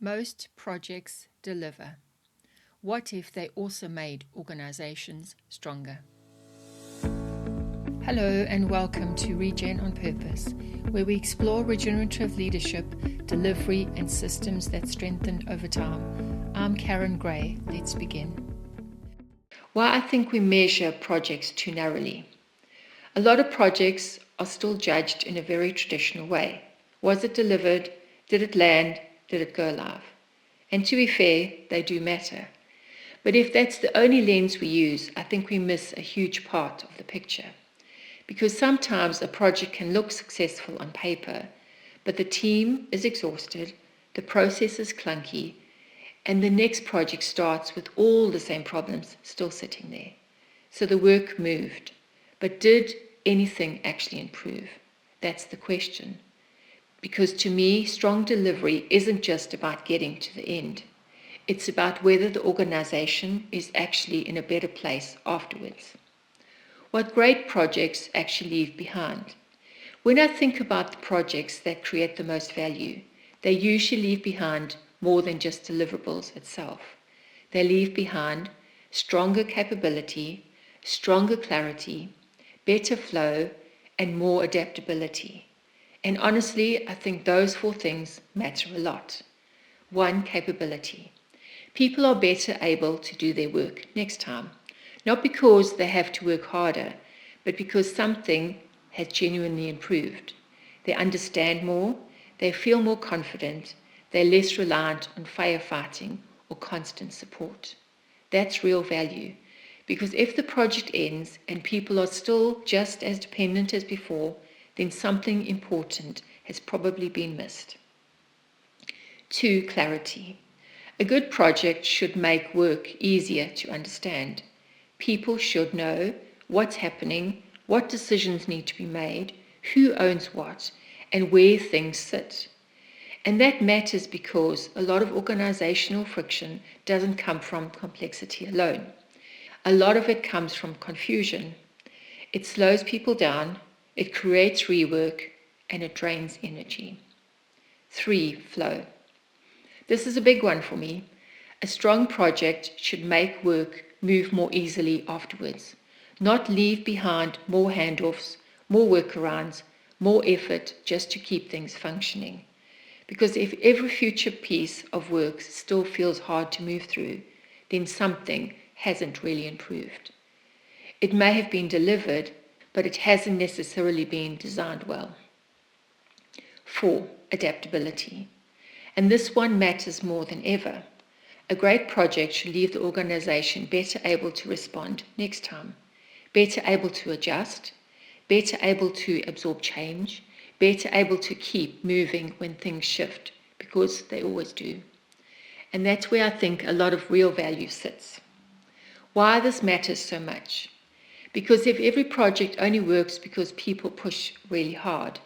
Most projects deliver. What if they also made organizations stronger? Hello and welcome to Regen on Purpose, where we explore regenerative leadership, delivery, and systems that strengthen over time. I'm Karen Gray. Let's begin. Why I think we measure projects too narrowly. A lot of projects are still judged in a very traditional way. Was it delivered? Did it land? Did it go live? And to be fair, they do matter. But if that's the only lens we use, I think we miss a huge part of the picture. Because sometimes a project can look successful on paper, but the team is exhausted, the process is clunky, and the next project starts with all the same problems still sitting there. So the work moved, but did anything actually improve? That's the question. Because to me, strong delivery isn't just about getting to the end. It's about whether the organization is actually in a better place afterwards. What great projects actually leave behind. When I think about the projects that create the most value, they usually leave behind more than just deliverables itself. They leave behind stronger capability, stronger clarity, better flow, and more adaptability. And honestly, I think those four things matter a lot. 1, capability. People are better able to do their work next time. Not because they have to work harder, but because something has genuinely improved. They understand more, they feel more confident, they're less reliant on firefighting or constant support. That's real value, because if the project ends and people are still just as dependent as before, then something important has probably been missed. 2, clarity. A good project should make work easier to understand. People should know what's happening, what decisions need to be made, who owns what, and where things sit. And that matters because a lot of organizational friction doesn't come from complexity alone. A lot of it comes from confusion. It slows people down, it creates rework, and it drains energy. 3, flow. This is a big one for me. A strong project should make work move more easily afterwards, not leave behind more handoffs, more workarounds, more effort just to keep things functioning. Because if every future piece of work still feels hard to move through, then something hasn't really improved. It may have been delivered, but it hasn't necessarily been designed well. 4, adaptability. And this one matters more than ever. A great project should leave the organization better able to respond next time, better able to adjust, better able to absorb change, better able to keep moving when things shift, because they always do. And that's where I think a lot of real value sits. Why this matters so much? Because if every project only works because people push really hard,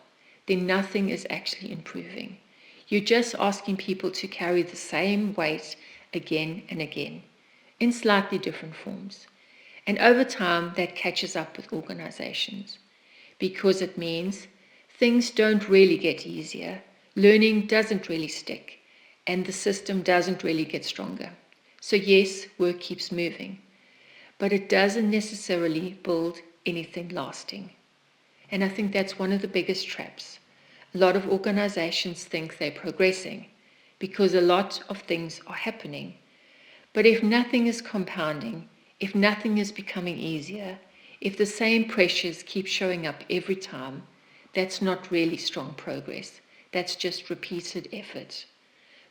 then nothing is actually improving. You're just asking people to carry the same weight again and again, in slightly different forms. And over time, that catches up with organizations, because it means things don't really get easier, learning doesn't really stick, and the system doesn't really get stronger. So yes, work keeps moving, but it doesn't necessarily build anything lasting. And I think that's one of the biggest traps. A lot of organizations think they're progressing because a lot of things are happening. But if nothing is compounding, if nothing is becoming easier, if the same pressures keep showing up every time, that's not really strong progress. That's just repeated effort.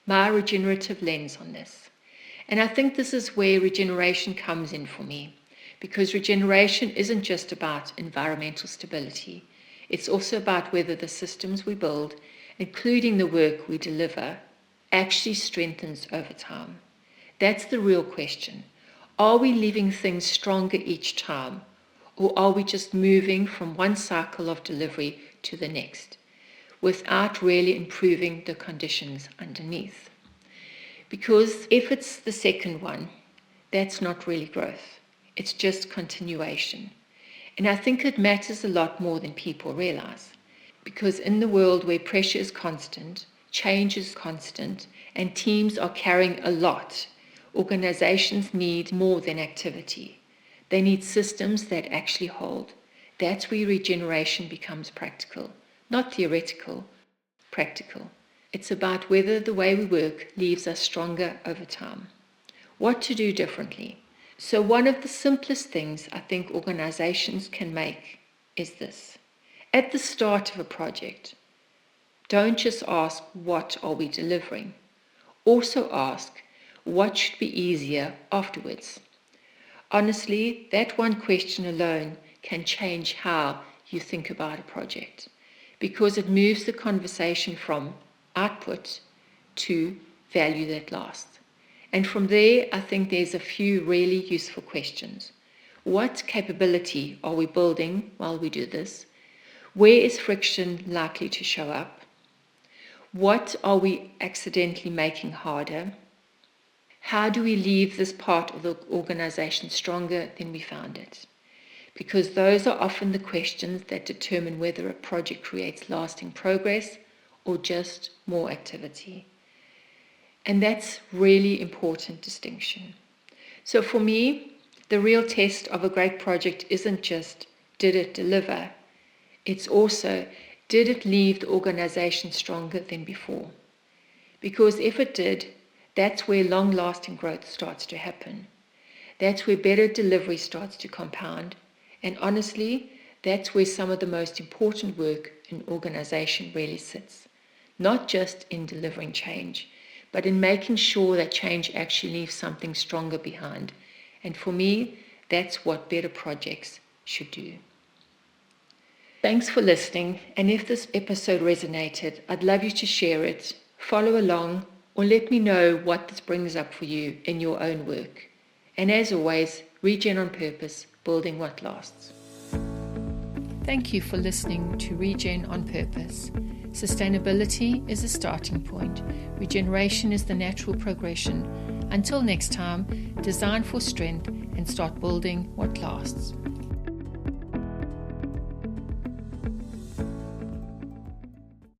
My regenerative lens on this. And I think this is where regeneration comes in for me, because regeneration isn't just about environmental stability. It's also about whether the systems we build, including the work we deliver, actually strengthens over time. That's the real question. Are we leaving things stronger each time, or are we just moving from one cycle of delivery to the next, without really improving the conditions underneath? Because if it's the second one, that's not really growth. It's just continuation. And I think it matters a lot more than people realize. Because in the world where pressure is constant, Change is constant, and teams are carrying a lot. Organizations need more than activity. They need systems that actually hold. That's where regeneration becomes practical, not theoretical, practical. It's about whether the way we work leaves us stronger over time. What to do differently. So one of the simplest things I think organizations can make is this. At the start of a project, don't just ask, what are we delivering? Also ask, what should be easier afterwards? Honestly, that one question alone can change how you think about a project, because it moves the conversation from output to value that lasts. And from there, I think there's a few really useful questions. What capability are we building while we do this? Where is friction likely to show up? What are we accidentally making harder? How do we leave this part of the organization stronger than we found it? Because those are often the questions that determine whether a project creates lasting progress or just more activity. And that's really important distinction. So for me, the real test of a great project isn't just, did it deliver? It's also, did it leave the organization stronger than before? Because if it did, that's where long-lasting growth starts to happen. That's where better delivery starts to compound. And honestly, that's where some of the most important work in an organization really sits. Not just in delivering change, but in making sure that change actually leaves something stronger behind. And for me, that's what better projects should do. Thanks for listening, and if this episode resonated, I'd love you to share it, follow along, or let me know what this brings up for you in your own work. And as always, Regen on Purpose, building what lasts. Thank you for listening to Regen on Purpose. Sustainability is a starting point. Regeneration is the natural progression. Until next time, design for strength and start building what lasts.